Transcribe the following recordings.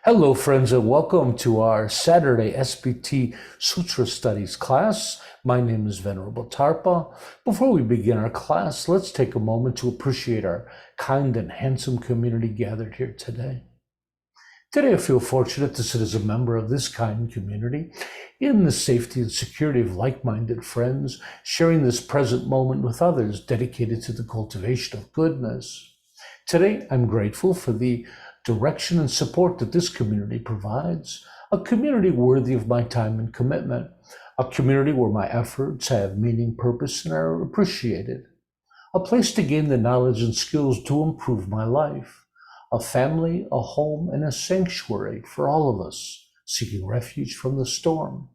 Hello, friends, and welcome to our Saturday SPT Sutra Studies class. My name is Venerable Tarpa. Before we begin our class, let's take a moment to appreciate our kind and handsome community gathered here today. Today, I feel fortunate to sit as a member of this kind community in the safety and security of like-minded friends, sharing this present moment with others dedicated to the cultivation of goodness. Today, I'm grateful for the direction and support that this community provides, a community worthy of my time and commitment, a community where my efforts have meaning, purpose, and are appreciated, a place to gain the knowledge and skills to improve my life, a family, a home, and a sanctuary for all of us seeking refuge from the storm.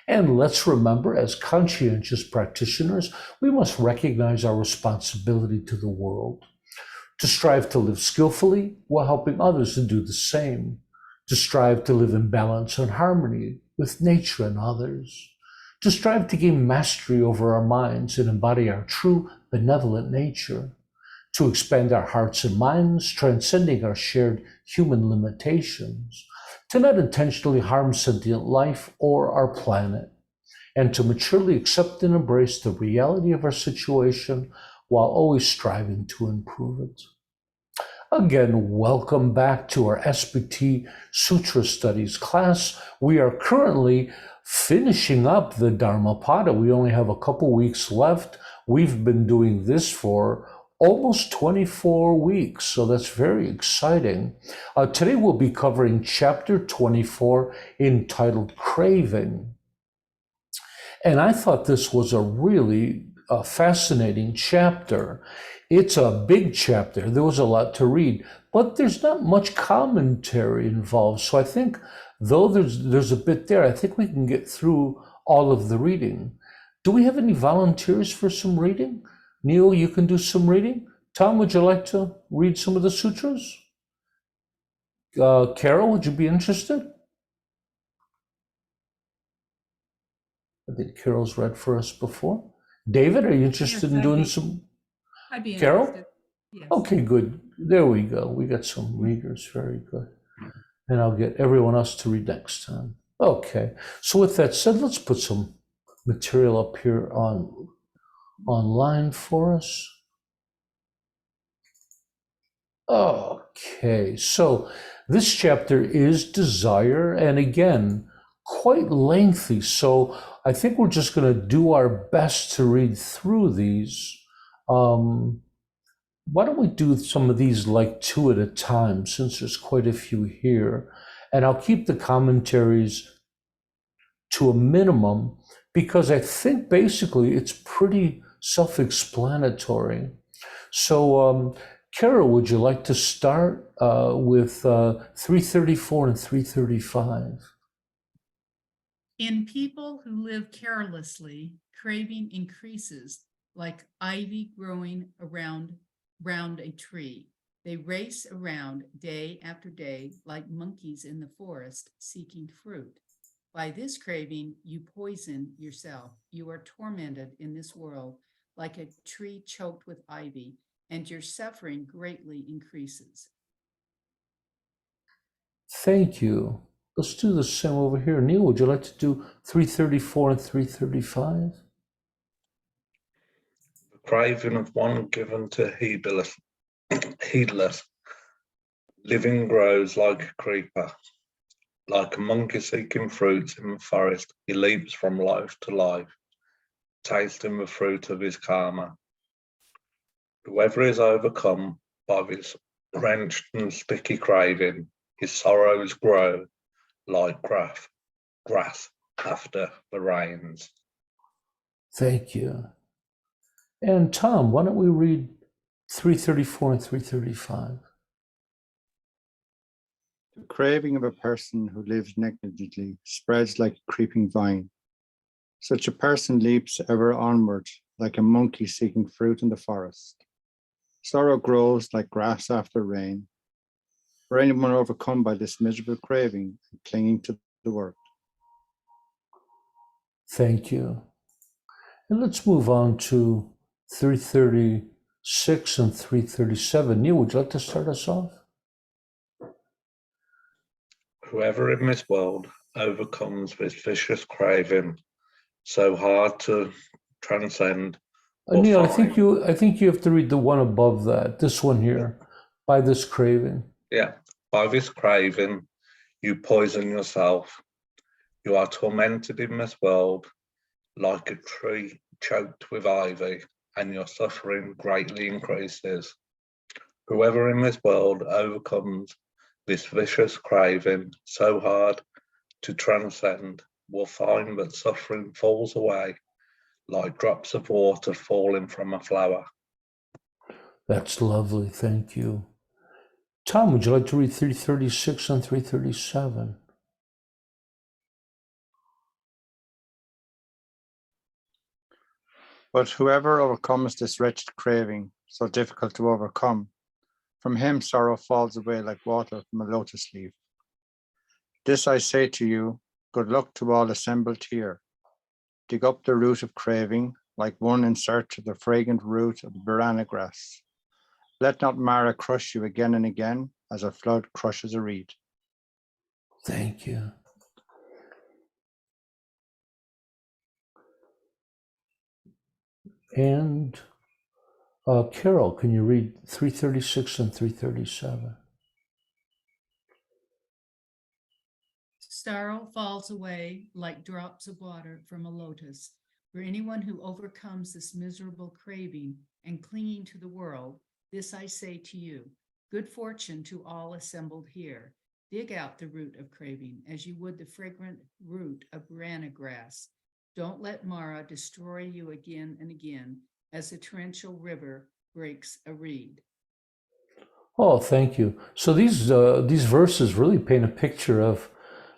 And let's remember, as conscientious practitioners, we must recognize our responsibility to the world, to strive to live skillfully while helping others to do the same, to strive to live in balance and harmony with nature and others, to strive to gain mastery over our minds and embody our true benevolent nature, to expand our hearts and minds, transcending our shared human limitations, to not intentionally harm sentient life or our planet, and to maturely accept and embrace the reality of our situation while always striving to improve it. Again, welcome back to our SPT Sutra Studies class. We are currently finishing up the Dhammapada. We only have a couple weeks left. We've been doing this for almost 24 weeks, so that's very exciting. Today we'll be covering chapter 24 entitled Craving. And I thought this was a really fascinating chapter. It's a big chapter. There was a lot to read, but there's not much commentary involved. So I think, though there's a bit there, I think we can get through all of the reading. Do we have any volunteers for some reading? Neil, you can do some reading. Tom, would you like to read some of the sutras? Carol, would you be interested? I think Carol's read for us before. David, are you interested in doing some? I'd be Carol? interested. Yes. Okay, good. There we go. We got some readers. Very good. And I'll get everyone else to read next time. Okay. So with that said, let's put some material up here online for us. Okay. So this chapter is desire, and again, quite lengthy. So I think we're just going to do our best to read through these. Why don't we do some of these like two at a time, since there's quite a few here, and I'll keep the commentaries to a minimum because I think basically it's pretty self-explanatory. So Carol, would you like to start with 334 and 335? In people who live carelessly, craving increases like ivy growing around a tree. They race around day after day like monkeys in the forest seeking fruit. By this craving, you poison yourself. You are tormented in this world like a tree choked with ivy, and your suffering greatly increases. Thank you. Let's do the same over here. Neil, would you like to do 334 and 335? The craving of one given to heedless, living grows like a creeper. Like a monkey seeking fruits in the forest, he leaps from life to life, tasting the fruit of his karma. Whoever is overcome by this wrenched and sticky craving, his sorrows grow like grass after the rains. Thank you. And Tom, why don't we read 334 and 335? The craving of a person who lives negligently spreads like a creeping vine. Such a person leaps ever onward like a monkey seeking fruit in the forest. Sorrow grows like grass after rain. For anyone overcome by this miserable craving and clinging to the world. Thank you. And let's move on to 336 and 337. Neil, would you like to start us off? Whoever in this world overcomes this vicious craving so hard to transcend will Neil, find. I think you have to read the one above that. This one here, by this craving. Yeah, by this craving, you poison yourself. You are tormented in this world like a tree choked with ivy, and your suffering greatly increases. Whoever in this world overcomes this vicious craving so hard to transcend will find that suffering falls away like drops of water falling from a flower. That's lovely. Thank you. Tom, would you like to read 336 and 337? But whoever overcomes this wretched craving, so difficult to overcome, from him sorrow falls away like water from a lotus leaf. This I say to you, good luck to all assembled here. Dig up the root of craving, like one in search of the fragrant root of the banana grass. Let not Mara crush you again and again, as a flood crushes a reed. Thank you. And Carol, can you read 336 and 337? Sorrow falls away like drops of water from a lotus. For anyone who overcomes this miserable craving and clinging to the world, this I say to you, good fortune to all assembled here. Dig out the root of craving as you would the fragrant root of banana grass. Don't let Mara destroy you again and again as a torrential river breaks a reed. Oh, thank you. So these verses really paint a picture of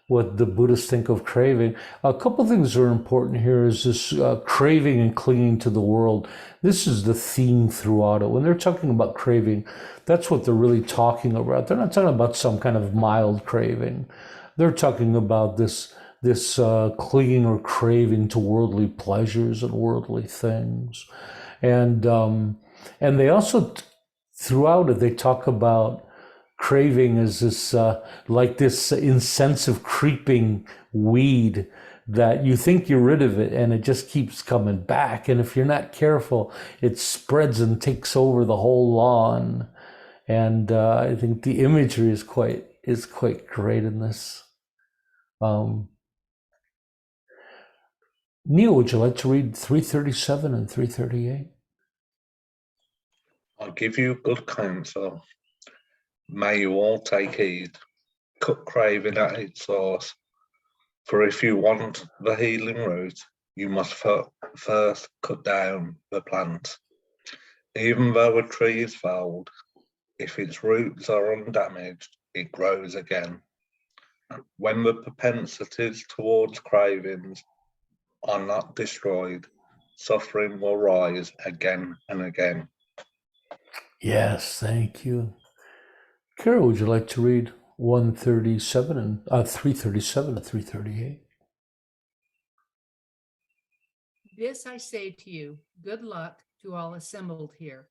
what the Buddhists think of craving. A couple things are important here is this craving and clinging to the world. This is the theme throughout it. When they're talking about craving, that's what they're really talking about. They're not talking about some kind of mild craving. They're talking about this clinging or craving to worldly pleasures and worldly things. And they also, throughout it, they talk about craving as this like this insensitive creeping weed that you think you're rid of it and it just keeps coming back, and if you're not careful it spreads and takes over the whole lawn. And I think the imagery is quite great in this. Neil, would you like to read 337 and 338? I give you good counsel. May you all take heed, cut craving at its source, for if you want the healing root, you must first cut down the plant. Even though a tree is felled, if its roots are undamaged, it grows again. When the propensities towards cravings are not destroyed, suffering will rise again and again. Yes, thank you. Carol, would you like to read 137 and 337 and 338? This I say to you, good luck to all assembled here.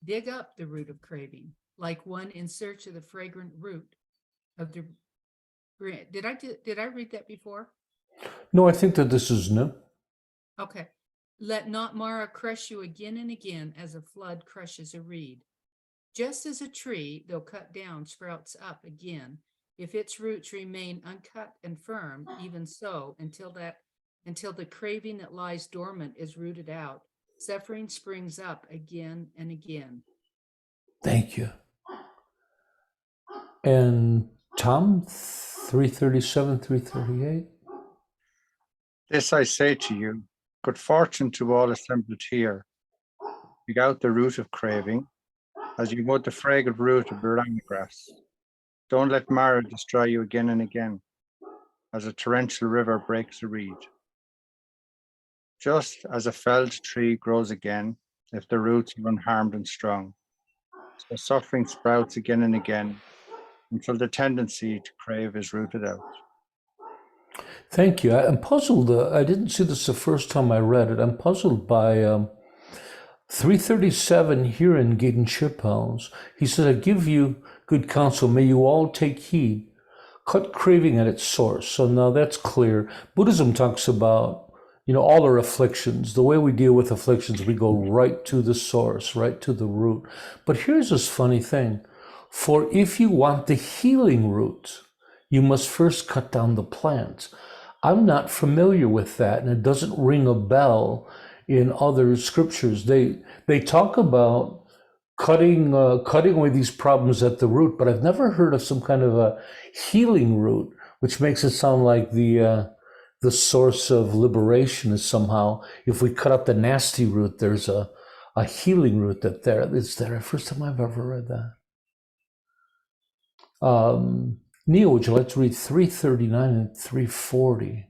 Dig up the root of craving, like one in search of the fragrant root of the. Did I read that before? No, I think that this is new. Okay. Let not Mara crush you again and again as a flood crushes a reed. Just as a tree, though cut down, sprouts up again, if its roots remain uncut and firm, even so, until the craving that lies dormant is rooted out, suffering springs up again and again. Thank you. And Tom, 337, 338? This I say to you, good fortune to all assembled here. Dig out the root of craving, as you would the fragrant root of banana grass. Don't let Mara destroy you again and again, as a torrential river breaks a reed. Just as a felled tree grows again, if the roots are unharmed and strong, so suffering sprouts again and again, until the tendency to crave is rooted out. Thank you. I'm puzzled. I didn't see this the first time I read it. I'm puzzled by 337 here in Gaten Chipels. He says, I give you good counsel. May you all take heed. cut craving at its source. So now that's clear. Buddhism talks about, all our afflictions. The way we deal with afflictions, we go right to the source, right to the root. But here's this funny thing. For if you want the healing root, you must first cut down the plant. I'm not familiar with that, and it doesn't ring a bell in other scriptures. They talk about cutting away these problems at the root, but I've never heard of some kind of a healing root, which makes it sound like the source of liberation is somehow, if we cut out the nasty root, there's a healing root that's there. First time I've ever read that. Neil, would you like to read 339 and 340?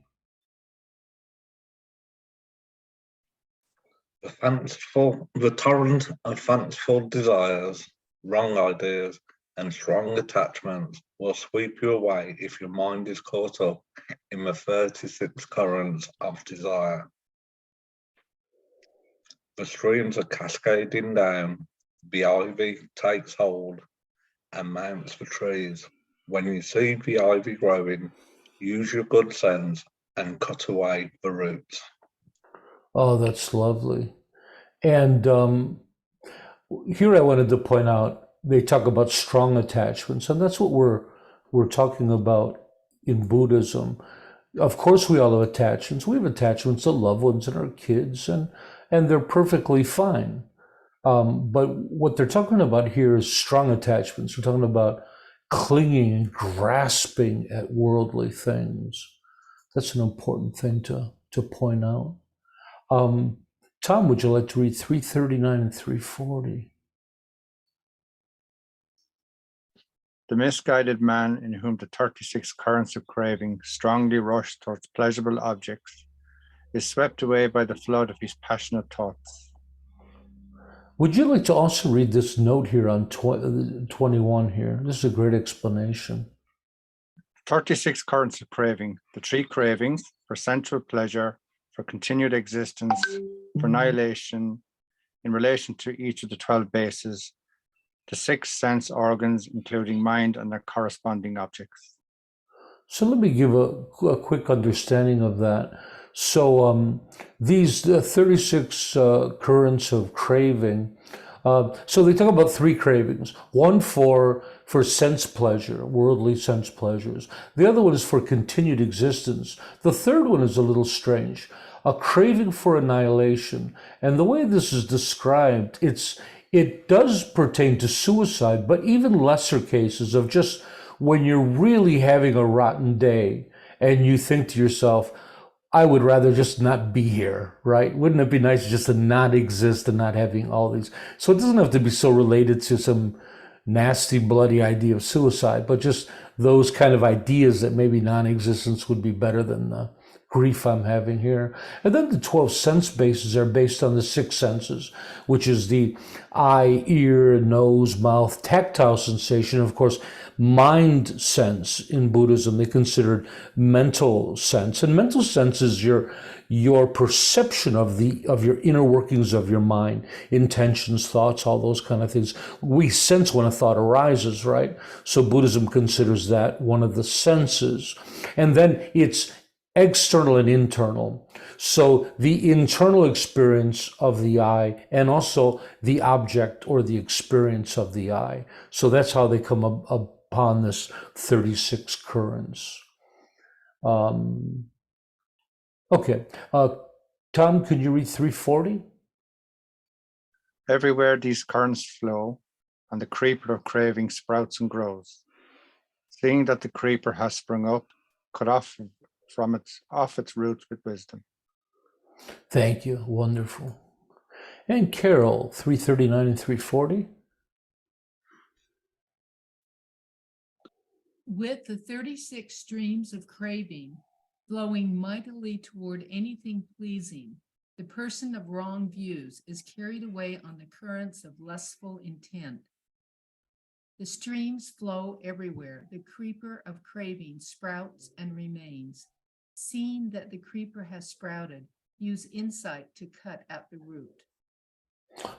The torrent of fanciful desires, wrong ideas, and strong attachments will sweep you away if your mind is caught up in the 36 currents of desire. The streams are cascading down, the ivy takes hold and mounts the trees. When you see the ivy growing, use your good sense and cut away the roots. Oh, that's lovely. And here I wanted to point out, they talk about strong attachments, and that's what we're talking about in Buddhism. Of course, we all have attachments. We have attachments to loved ones and our kids, and they're perfectly fine. But what they're talking about here is strong attachments. We're talking about clinging and grasping at worldly things. That's an important thing to point out. Tom, would you like to read 339 and 340? The misguided man in whom the 36 currents of craving strongly rush towards pleasurable objects is swept away by the flood of his passionate thoughts. Would you like to also read this note here on 21 here? This is a great explanation. 36 currents of craving, the 3 cravings for sensual pleasure, for continued existence, for annihilation, in relation to each of the 12 bases, the 6 sense organs, including mind and their corresponding objects. So let me give a quick understanding of that. So these 36 currents of craving, so they talk about 3 cravings. One for sense pleasure, worldly sense pleasures. The other one is for continued existence. The third one is a little strange, a craving for annihilation. And the way this is described, it does pertain to suicide, but even lesser cases of just when you're really having a rotten day and you think to yourself, I would rather just not be here, right? Wouldn't it be nice just to not exist and not having all these? So it doesn't have to be so related to some nasty, bloody idea of suicide, but just those kind of ideas that maybe non-existence would be better than the grief I'm having here. And then the 12 sense bases are based on the 6 senses, which is the eye, ear, nose, mouth, tactile sensation. Of course, mind sense in Buddhism, they considered mental sense. And mental sense is your perception of your inner workings of your mind, intentions, thoughts, all those kind of things. We sense when a thought arises, right? So Buddhism considers that one of the senses. And then it's external and internal. So the internal experience of the eye and also the object or the experience of the eye. So that's how they come upon this 36 currents. Okay. Tom, could you read 340? Everywhere these currents flow, and the creeper of craving sprouts and grows. Seeing that the creeper has sprung up, cut off its roots with wisdom. Thank you. Wonderful. And Carol, 339 and 340. With the 36 streams of craving flowing mightily toward anything pleasing, the person of wrong views is carried away on the currents of lustful intent. The streams flow everywhere. The creeper of craving sprouts and remains. Seeing that the creeper has sprouted, use insight to cut at the root.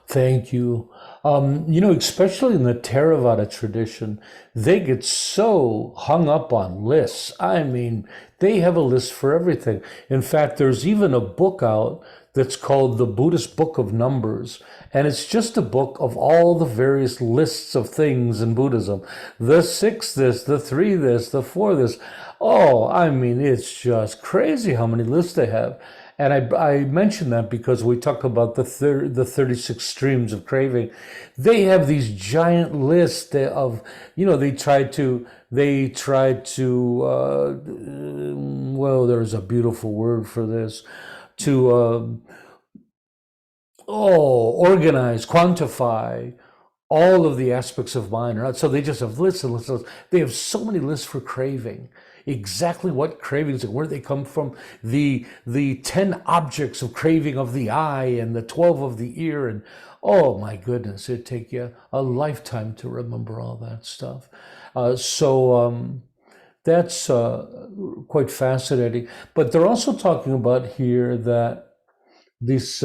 Thank you. Especially in the Theravada tradition, they get so hung up on lists. I mean, they have a list for everything. In fact, there's even a book out that's called the Buddhist Book of Numbers. And it's just a book of all the various lists of things in Buddhism. The six this, the three this, the four this. Oh, I mean, it's just crazy how many lists they have. And I mentioned that because we talk about the 36 streams of craving. They have these giant lists of, well, there's a beautiful word for this, to organize, quantify all of the aspects of mind. Right? So they just have lists and lists and lists. They have so many lists for craving. Exactly what cravings and where they come from. The 10 objects of craving of the eye and the 12 of the ear. And oh my goodness, it'd take you a lifetime to remember all that stuff. That's quite fascinating. But they're also talking about here that this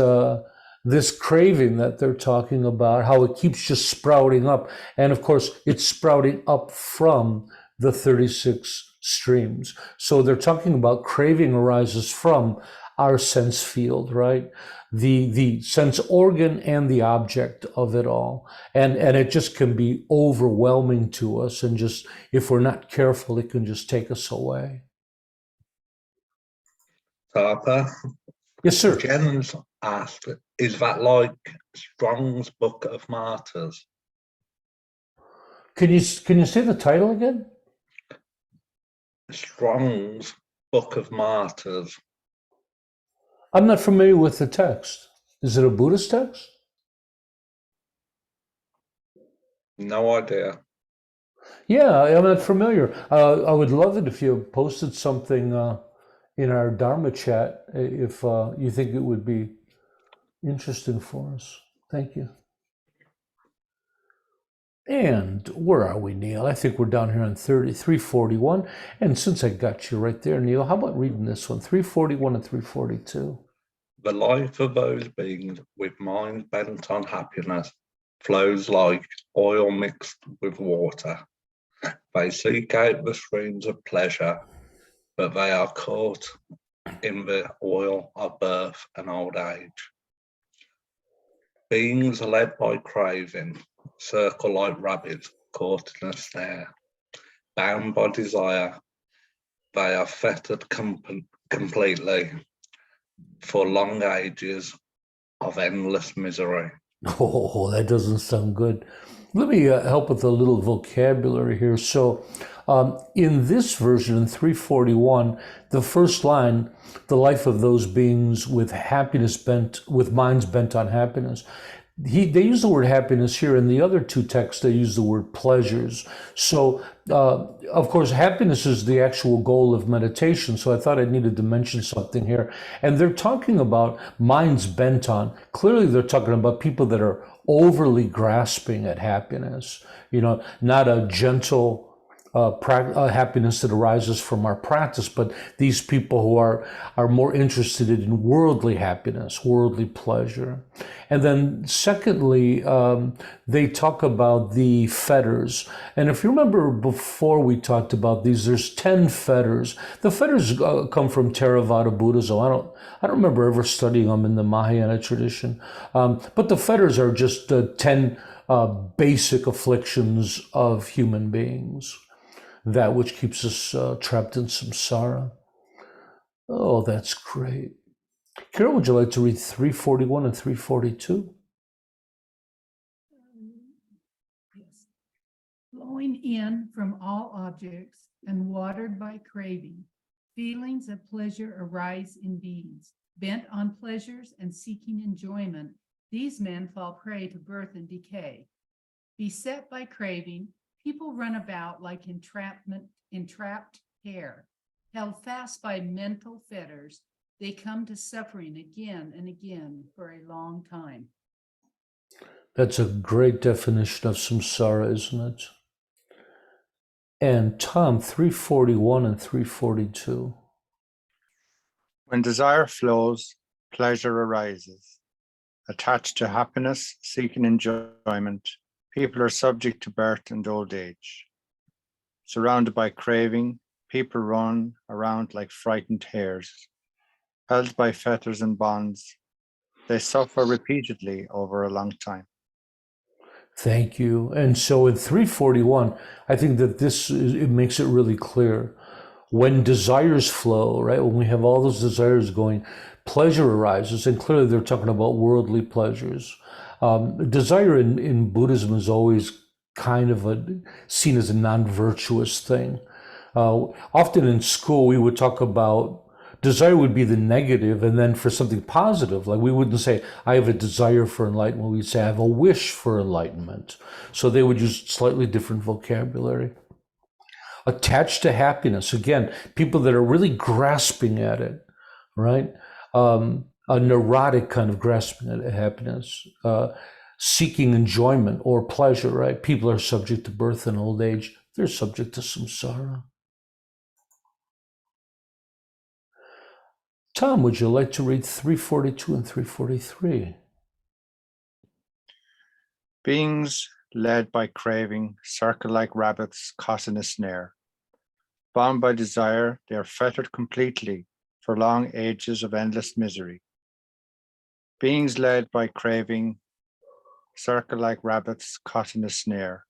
craving that they're talking about, how it keeps just sprouting up. And of course, it's sprouting up from the 36 streams. So they're talking about craving arises from our sense field, right? The sense organ and the object of it all. And it just can be overwhelming to us. And just, if we're not careful, it can just take us away. Harper, Yes, sir. Jen's asked, is that like Strong's Book of Martyrs? Can you say the title again? Strong's Book of Martyrs. I'm not familiar with the text. Is it a Buddhist text? No idea. Yeah, I'm not familiar. I would love it if you posted something in our Dharma chat if you think it would be interesting for us. Thank you. And where are we, Neil? I think we're down here on 341. And since I got you right there, Neil, how about reading this one, 341 and 342? The life of those beings with minds bent on happiness flows like oil mixed with water. They seek out the streams of pleasure, but they are caught in the oil of birth and old age. Beings led by craving circle like rabbits caught in a snare. Bound by desire, they are fettered completely for long ages of endless misery. Oh, that doesn't sound good. Let me help with a little vocabulary here. So in this version, in 341, the first line, the life of those beings with minds bent on happiness. They use the word happiness here. In the other two texts, they use the word pleasures. So, of course, happiness is the actual goal of meditation. So I thought I needed to mention something here. And they're talking about minds bent on. Clearly, they're talking about people that are overly grasping at happiness. Not a gentle happiness that arises from our practice, but these people who are more interested in worldly happiness, worldly pleasure. And then secondly, they talk about the fetters. And if you remember before we talked about these, there's 10 fetters. The fetters come from Theravada Buddhism. I don't remember ever studying them in the Mahayana tradition. But the fetters are just 10 basic afflictions of human beings. That which keeps us trapped in samsara. Oh, that's great. Carol, would you like to read 341 and 342? Yes. Flowing in from all objects and watered by craving, feelings of pleasure arise in beings. Bent on pleasures and seeking enjoyment, these men fall prey to birth and decay. Beset by craving, people run about like entrapped hare, held fast by mental fetters. They come to suffering again and again for a long time. That's a great definition of samsara, isn't it? And Tom, 341 and 342. When desire flows, pleasure arises. Attached to happiness, seeking enjoyment, people are subject to birth and old age. Surrounded by craving, people run around like frightened hares. Held by fetters and bonds, they suffer repeatedly over a long time. Thank you. And so in 341, I think that it makes it really clear. When desires flow, right? When we have all those desires going, pleasure arises, and clearly they're talking about worldly pleasures. Desire in Buddhism is always kind of seen as a non-virtuous thing. Often in school, we would talk about desire would be the negative, and then for something positive, like we wouldn't say, I have a desire for enlightenment. We'd say, I have a wish for enlightenment. So they would use slightly different vocabulary. Attached to happiness, again, people that are really grasping at it, right? A neurotic kind of grasping at happiness, seeking enjoyment or pleasure, right? People are subject to birth and old age. They're subject to samsara. Tom, would you like to read 342 and 343? Beings led by craving circle like rabbits caught in a snare. Bound by desire, they are fettered completely for long ages of endless misery. Beings led by craving circle like rabbits caught in a snare.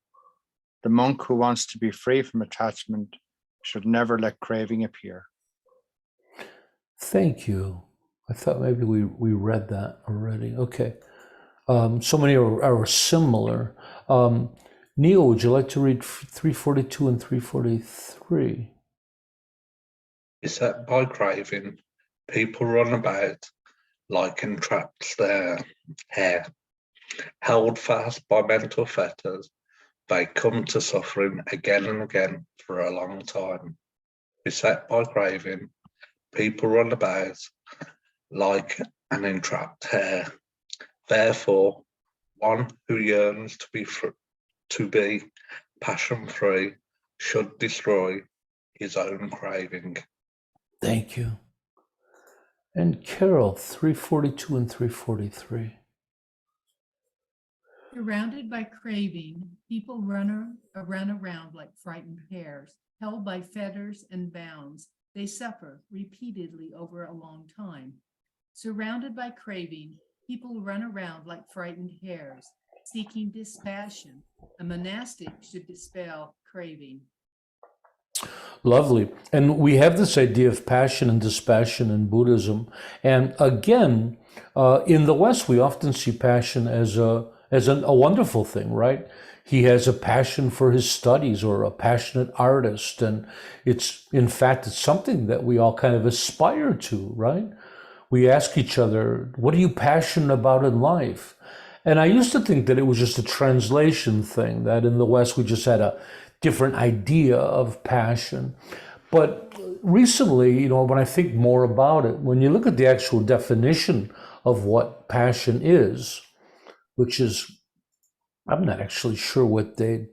The monk who wants to be free from attachment should never let craving appear. Thank you. I thought maybe we read that already. Okay. So many are similar. Neil, would you like to read 342 and 343? Beset by craving, people run about like entrapped hare. Held fast by mental fetters, they come to suffering again and again for a long time. Beset by craving, people run about like an entrapped hare. Therefore, one who yearns to be passion-free should destroy his own craving. Thank you. And Carol, 342 and 343. Surrounded by craving, people run around like frightened hares, held by fetters and bounds. They suffer repeatedly over a long time. Surrounded by craving, people run around like frightened hares, seeking dispassion. A monastic should dispel craving. Lovely. And we have this idea of passion and dispassion in Buddhism. And again, in the West, we often see passion as a wonderful thing, right? He has a passion for his studies or a passionate artist. And in fact, it's something that we all kind of aspire to, right? We ask each other, what are you passionate about in life? And I used to think that it was just a translation thing, that in the West, we just had a different idea of passion. But recently, when I think more about it, when you look at the actual definition of what passion is, which is, I'm not actually sure what they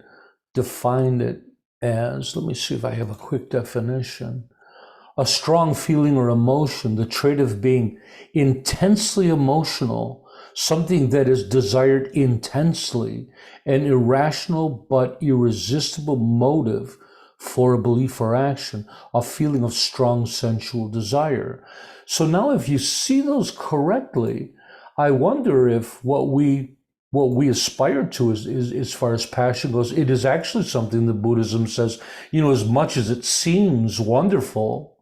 defined it as. Let me see if I have a quick definition. A strong feeling or emotion, the trait of being intensely emotional, something that is desired intensely, an irrational but irresistible motive for a belief or action, a feeling of strong sensual desire. So now if you see those correctly, I wonder if what we aspire to is as far as passion goes, it is actually something that Buddhism says, as much as it seems wonderful,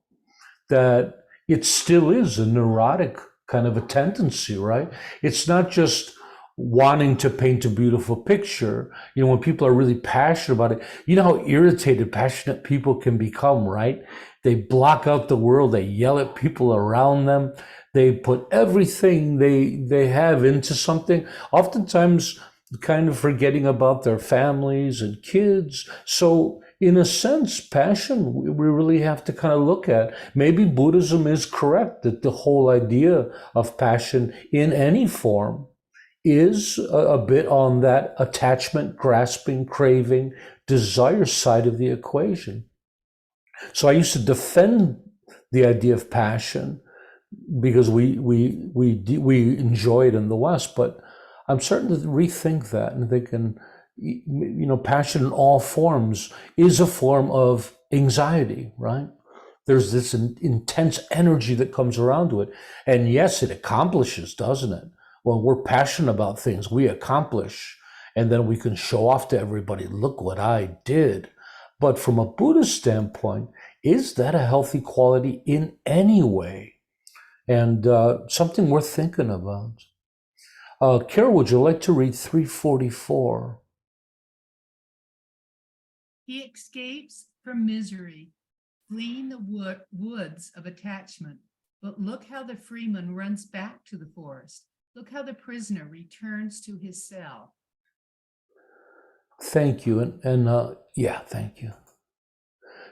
that it still is a neurotic kind of a tendency, right? It's not just wanting to paint a beautiful picture. When people are really passionate about it, you know how irritated, passionate people can become, right? They block out the world. They yell at people around them. They put everything they have into something, oftentimes kind of forgetting about their families and kids. So in a sense, passion, we really have to kind of look at. Maybe Buddhism is correct that the whole idea of passion in any form is a bit on that attachment, grasping, craving, desire side of the equation. So I used to defend the idea of passion because we enjoy it in the West. But I'm starting to rethink that and thinking, passion in all forms is a form of anxiety, right? There's this intense energy that comes around to it. And yes, it accomplishes, doesn't it? When we're passionate about things, we accomplish, and then we can show off to everybody, look what I did. But from a Buddhist standpoint, is that a healthy quality in any way? And something worth thinking about. Carol, would you like to read 344? He escapes from misery, fleeing the woods of attachment. But look how the freeman runs back to the forest. Look how the prisoner returns to his cell. Thank you. And thank you.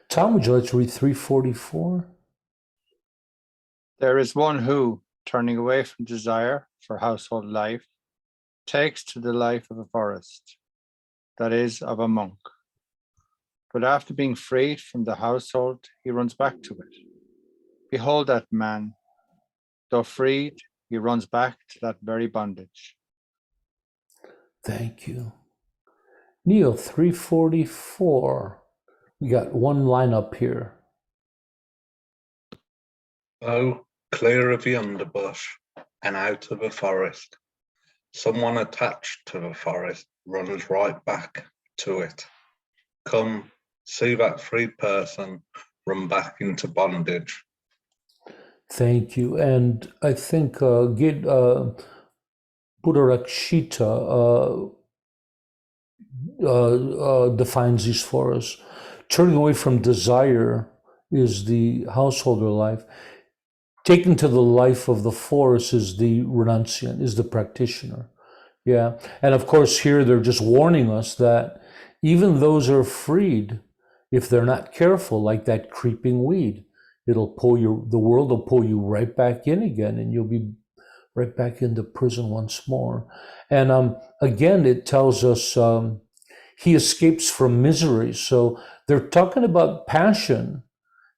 Tom, would you like to read 344? There is one who, turning away from desire for household life, takes to the life of a forest, that is, of a monk. But after being freed from the household, he runs back to it. Behold that man. Though freed, he runs back to that very bondage. Thank you. Neil, 344. We got one line up here. Oh, clear of the underbush and out of the forest. Someone attached to the forest runs right back to it. Come, see that freed person run back into bondage. Thank you. And I think Buddharakshita defines these for us. Turning away from desire is the householder life. Taken to the life of the forest is the renunciant, is the practitioner. Yeah. And of course, here they're just warning us that even those who are freed, if they're not careful, like that creeping weed, the world will pull you right back in again, and you'll be right back into prison once more. And again, it tells us he escapes from misery. So they're talking about passion.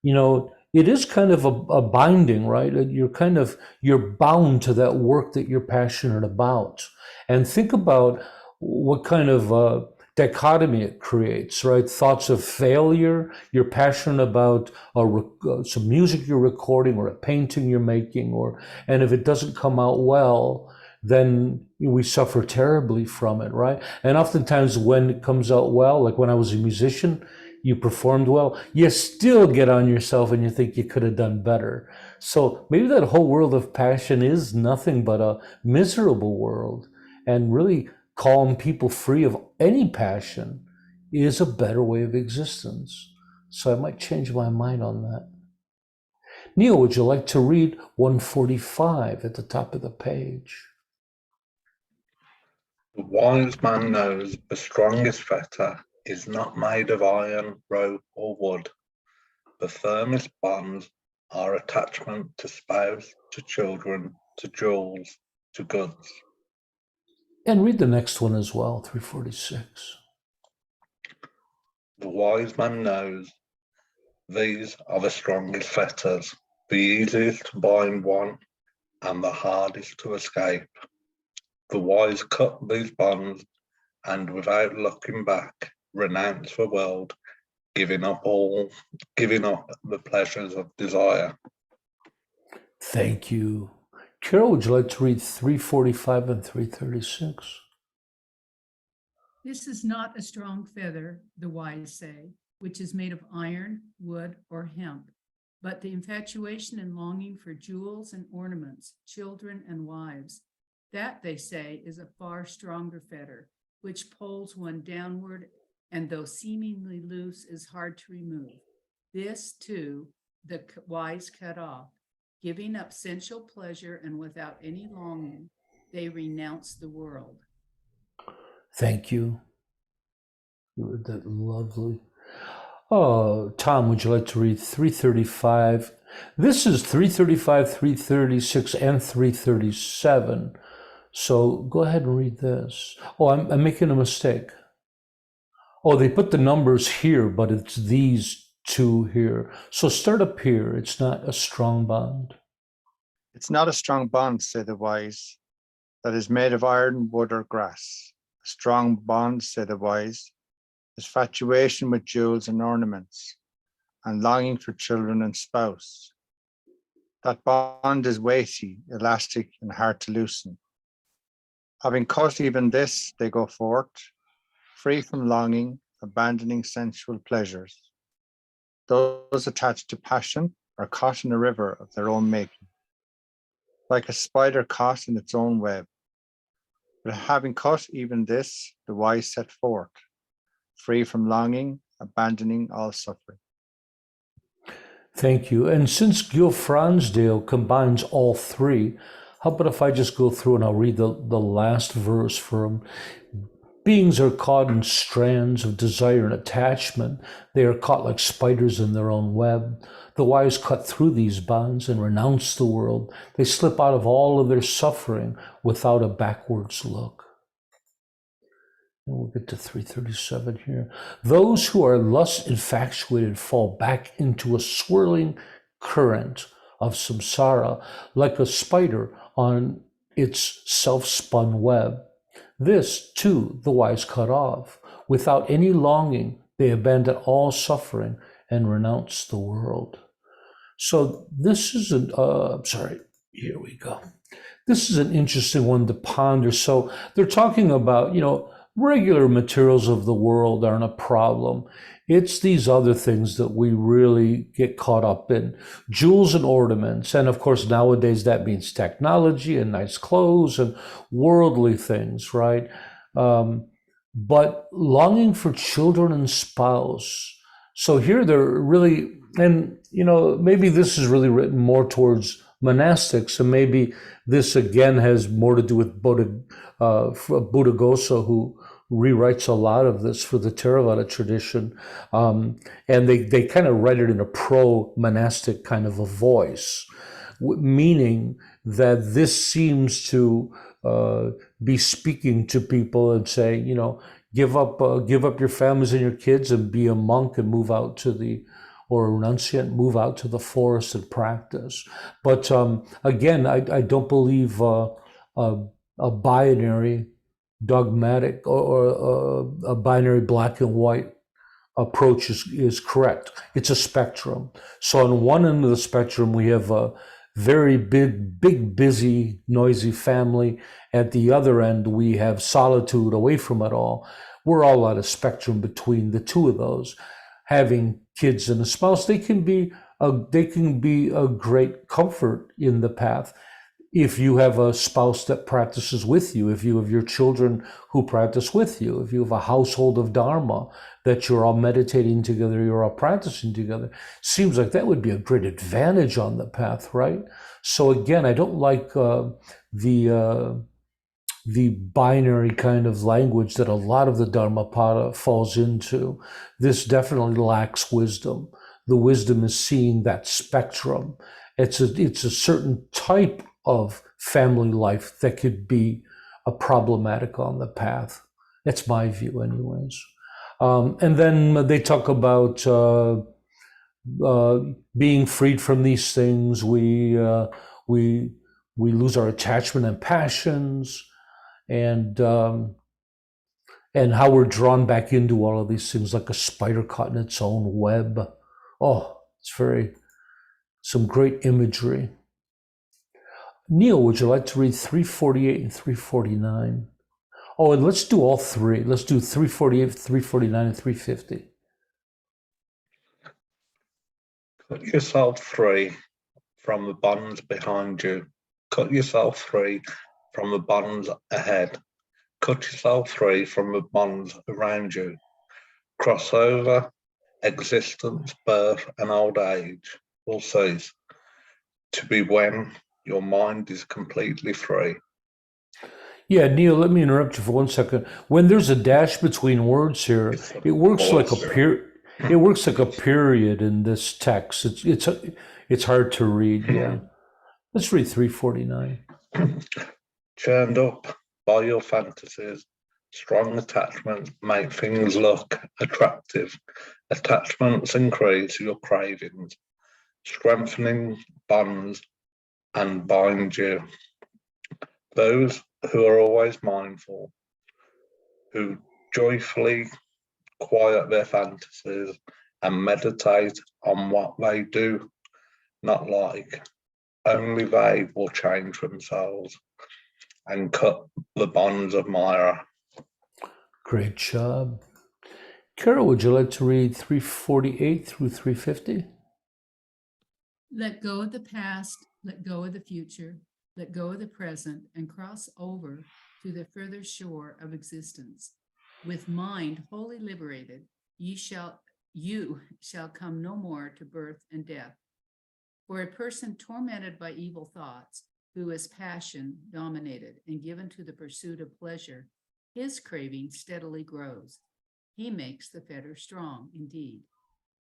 It is kind of a binding, right? You're bound to that work that you're passionate about. And think about what kind of dichotomy it creates, right? Thoughts of failure, you're passionate about some music you're recording or a painting you're making, and if it doesn't come out well, then we suffer terribly from it, right? And oftentimes when it comes out well, like when I was a musician, you performed well, you still get on yourself and you think you could have done better. So maybe that whole world of passion is nothing but a miserable world, and really calling people free of any passion is a better way of existence. So I might change my mind on that. Neil, would you like to read 145 at the top of the page? The wise man knows the strongest fetter is not made of iron, rope, or wood. The firmest bonds are attachment to spouse, to children, to jewels, to goods. And read the next one as well, 346. The wise man knows these are the strongest fetters, the easiest to bind one and the hardest to escape. The wise cut these bonds and without looking back, renounce the world, giving up the pleasures of desire. Thank you. Carol, would you like to read 345 and 336? This is not a strong feather, the wise say, which is made of iron, wood, or hemp, but the infatuation and longing for jewels and ornaments, children and wives. That, they say, is a far stronger fetter, which pulls one downward, and though seemingly loose, is hard to remove. This, too, the wise cut off. Giving up sensual pleasure and without any longing, they renounce the world. Thank you. You read that lovely. Oh, Tom, would you like to read 335? This is 335, 336, and 337. So go ahead and read this. Oh, I'm making a mistake. Oh, they put the numbers here, but it's these two here. So start up here. It's not a strong bond. It's not a strong bond, say the wise, that is made of iron, wood, or grass. A strong bond, say the wise, is fatuation with jewels and ornaments, and longing for children and spouse. That bond is weighty, elastic, and hard to loosen. Having cut even this, they go forth, free from longing, abandoning sensual pleasures. Those attached to passion are caught in a river of their own making, like a spider caught in its own web. But having cut even this, the wise set forth, free from longing, abandoning all suffering. Thank you. And since Gil Fransdale combines all three, how about if I just go through and I'll read the last verse for him. Beings are caught in strands of desire and attachment. They are caught like spiders in their own web. The wise cut through these bonds and renounce the world. They slip out of all of their suffering without a backwards look. And we'll get to 337 here. Those who are lust infatuated fall back into a swirling current of samsara, like a spider on its self-spun web. This, too, the wise cut off. Without any longing, they abandon all suffering and renounce the world. So this is here we go. This is an interesting one to ponder. So they're talking about, regular materials of the world aren't a problem. It's these other things that we really get caught up in. Jewels and ornaments. And of course, nowadays that means technology and nice clothes and worldly things, right? But longing for children and spouse. So here they're really, and maybe this is really written more towards monastics, and maybe this again has more to do with Buddhaghosa, who rewrites a lot of this for the Theravada tradition, and they kind of write it in a pro-monastic kind of a voice, meaning that this seems to be speaking to people and saying, give up your families and your kids and be a monk and move out to or a renunciant, move out to the forest and practice. But again, I don't believe a binary dogmatic or a binary black and white approach is correct. It's a spectrum. So on one end of the spectrum, we have a very big, busy, noisy family. At the other end, we have solitude away from it all. We're all at a spectrum between the two of those. Having kids and a spouse, they can be a great comfort in the path. If you have a spouse that practices with you, if you have your children who practice with you, if you have a household of Dharma that you're all meditating together, you're all practicing together, seems like that would be a great advantage on the path, right? So again, I don't like the binary kind of language that a lot of the Dhammapada falls into. This definitely lacks wisdom. The wisdom is seeing that spectrum. It's a certain type of family life that could be problematic on the path. That's my view anyways. And then they talk about being freed from these things. We lose our attachment and passions, and how we're drawn back into all of these things like a spider caught in its own web. Oh, it's some great imagery. Neil, would you like to read 348 and 349? Oh, and let's do all three. Let's do 348, 349, and 350. Cut yourself free from the bonds behind you. Cut yourself free from the bonds ahead. Cut yourself free from the bonds around you. Cross over existence, birth, and old age will cease to be when your mind is completely free. Yeah, Neil, let me interrupt you for 1 second. When there's a dash between words here, it works like a period in this text. It's hard to read. Yeah. Let's read 349. Churned up by your fantasies, strong attachments make things look attractive. Attachments increase your cravings. Strengthening bonds and bind you. Those who are always mindful, who joyfully quiet their fantasies and meditate on what they do not like, only they will change themselves and cut the bonds of Maya. Great job. Carol, would you like to read 348 through 350? Let go of the past, let go of the future, let go of the present, and cross over to the further shore of existence. With mind wholly liberated, you shall come no more to birth and death. For a person tormented by evil thoughts, who is passion dominated and given to the pursuit of pleasure, his craving steadily grows. He makes the fetter strong indeed.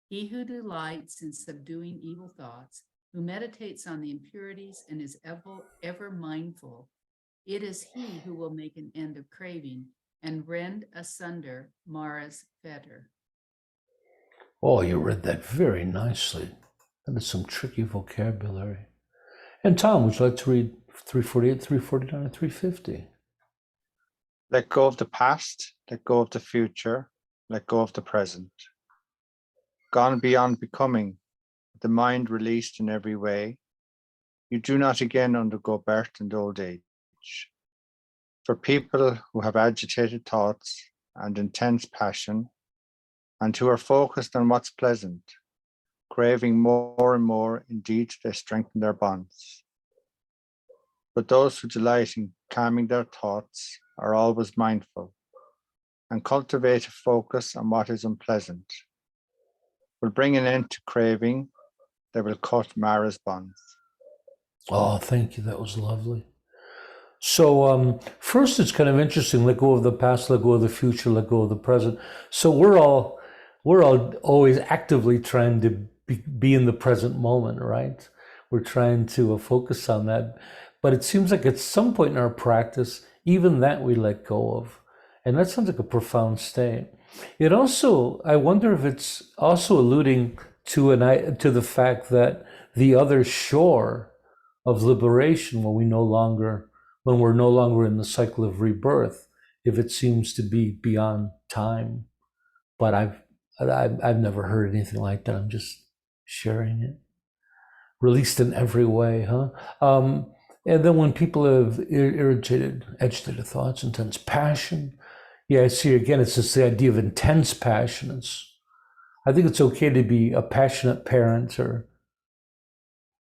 He who delights in subduing evil thoughts, who meditates on the impurities and is ever mindful, it is he who will make an end of craving and rend asunder Mara's fetter. Oh, you read that very nicely. That is some tricky vocabulary. And Tom, would you like to read 348, 349, and 350? Let go of the past, let go of the future, let go of the present. Gone beyond becoming, the mind released in every way, you do not again undergo birth and old age. For people who have agitated thoughts and intense passion, and who are focused on what's pleasant, craving more and more, indeed they strengthen their bonds. But those who delight in calming their thoughts are always mindful, and cultivate a focus on what is unpleasant, will bring an end to craving. They will cut Mara's bonds. Oh, thank you. That was lovely. So first, it's kind of interesting. Let go of the past, let go of the future, let go of the present. So we're all always actively trying to be in the present moment, right? We're trying to focus on that. But it seems like at some point in our practice, even that we let go of. And that sounds like a profound state. It also, I wonder if it's also alluding to the fact that the other shore of liberation, when we're no longer in the cycle of rebirth, if it seems to be beyond time. But I've never heard anything like that. I'm just sharing it. Released in every way, huh? And then when people have agitated thoughts, intense passion. Yeah, I see again, it's just the idea of intense passion. I think it's okay to be a passionate parent,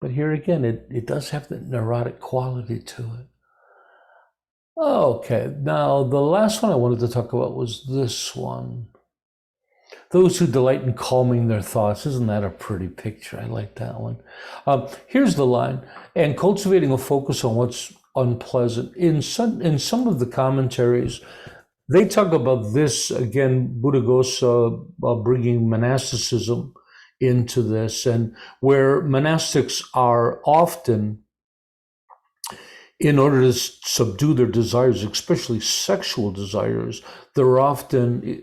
but here again, it does have the neurotic quality to it. Okay, now the last one I wanted to talk about was this one. Those who delight in calming their thoughts. Isn't that a pretty picture? I like that one. Here's the line. And cultivating a focus on what's unpleasant. In some of the commentaries, they talk about this, again, Buddhaghosa bringing monasticism into this, and where monastics are often, in order to subdue their desires, especially sexual desires, they're often,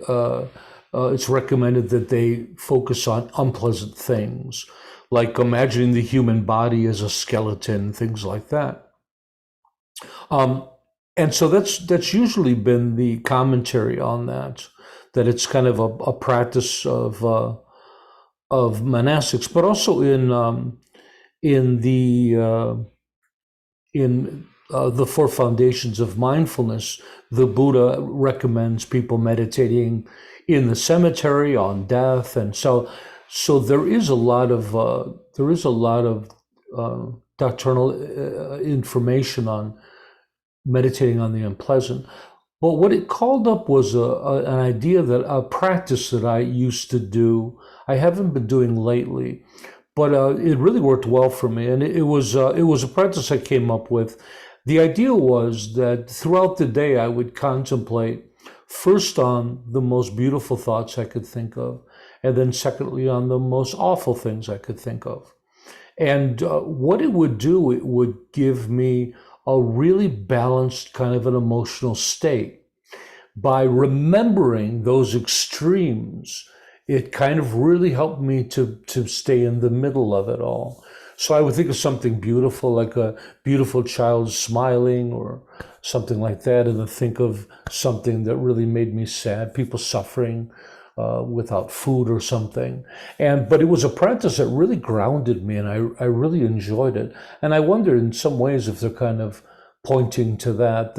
it's recommended that they focus on unpleasant things, like imagining the human body as a skeleton, things like that. And so that's usually been the commentary on that it's kind of a practice of monastics, but also in the four foundations of mindfulness, the Buddha recommends people meditating in the cemetery on death, and so there is a lot of doctrinal information on meditating on the unpleasant. But what it called up was an idea, that a practice that I used to do. I haven't been doing lately, but it really worked well for me, and it was a practice I came up with. The idea was that throughout the day I would contemplate first on the most beautiful thoughts I could think of, and then secondly on the most awful things I could think of. And what it would do, it would give me a really balanced kind of an emotional state. By remembering those extremes, it kind of really helped me to stay in the middle of it all. So I would think of something beautiful, like a beautiful child smiling or something like that, and then think of something that really made me sad, people suffering without food or something. But it was a practice that really grounded me, and I really enjoyed it. And I wonder in some ways if they're kind of pointing to that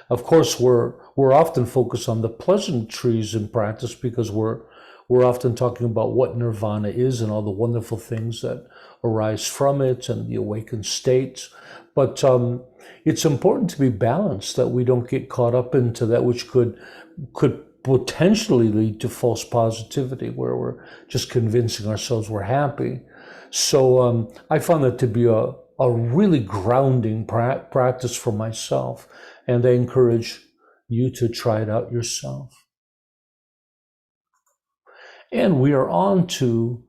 of course we're often focused on the pleasantries in practice because we're often talking about what nirvana is and all the wonderful things that arise from it and the awakened states. But it's important to be balanced, that we don't get caught up into that which could potentially lead to false positivity, where we're just convincing ourselves we're happy. So I found that to be a really grounding practice for myself, and I encourage you to try it out yourself. And we are on to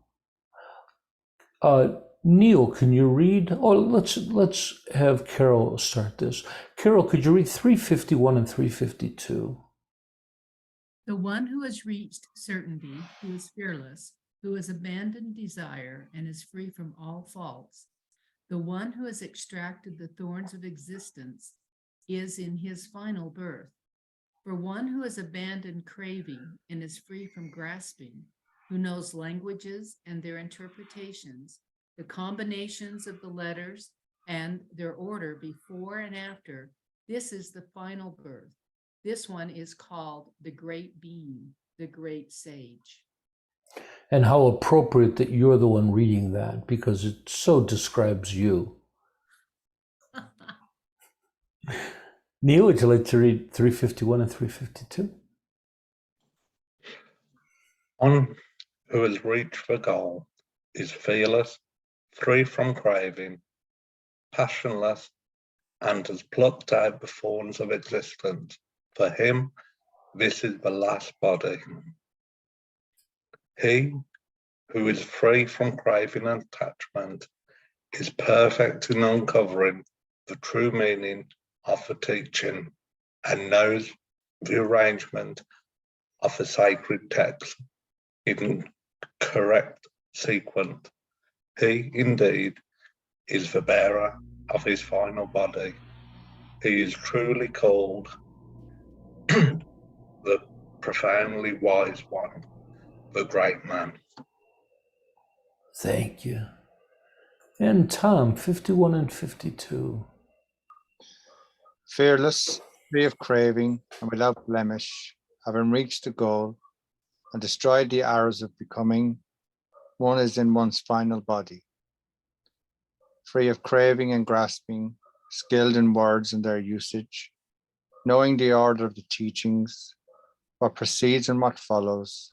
Neil. Can you read? Oh, let's have Carol start this. Carol, could you read 351 and 352? The one who has reached certainty, who is fearless, who has abandoned desire and is free from all faults, the one who has extracted the thorns of existence is in his final birth. For one who has abandoned craving and is free from grasping, who knows languages and their interpretations, the combinations of the letters and their order before and after, this is the final birth. This one is called the great being, the great sage. And how appropriate that you're the one reading that, because it so describes you. Neil, would you like to read 351 and 352? One who has reached the goal is fearless, free from craving, passionless, and has plucked out the thorns of existence. For him, this is the last body. He who is free from craving and attachment is perfect in uncovering the true meaning of the teaching and knows the arrangement of the sacred text in correct sequence. He indeed is the bearer of his final body. He is truly called the profoundly wise one, the great man. Thank you. And Tom, 51 and 52. Fearless, free of craving, and without blemish, having reached the goal and destroyed the arrows of becoming, one is in one's final body. Free of craving and grasping, skilled in words and their usage, knowing the order of the teachings, what precedes and what follows,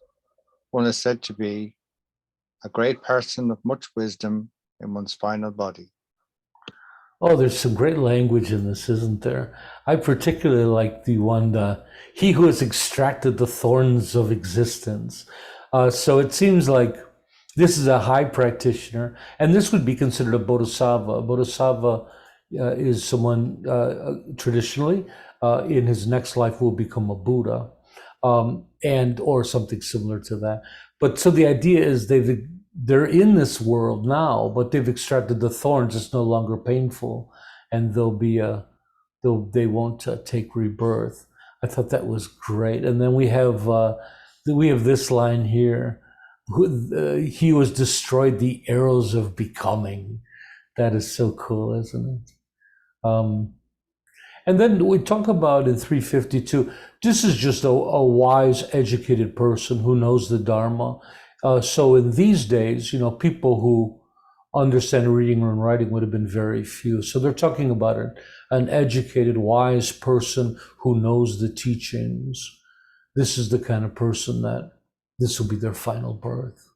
one is said to be a great person of much wisdom in one's final body. Oh, there's some great language in this, isn't there? I particularly like the one, he who has extracted the thorns of existence. So it seems like this is a high practitioner, and this would be considered a bodhisattva. A bodhisattva is someone traditionally in his next life will become a Buddha, or something similar to that. But so the idea is they're in this world now, but they've extracted the thorns. It's no longer painful, and they won't take rebirth. I thought that was great. And then we have this line here: "He who has destroyed the arrows of becoming." That is so cool, isn't it? And then we talk about in 352. This is just a wise, educated person who knows the Dharma. So in these days, people who understand reading and writing would have been very few. So they're talking about an educated, wise person who knows the teachings. This is the kind of person that this will be their final birth.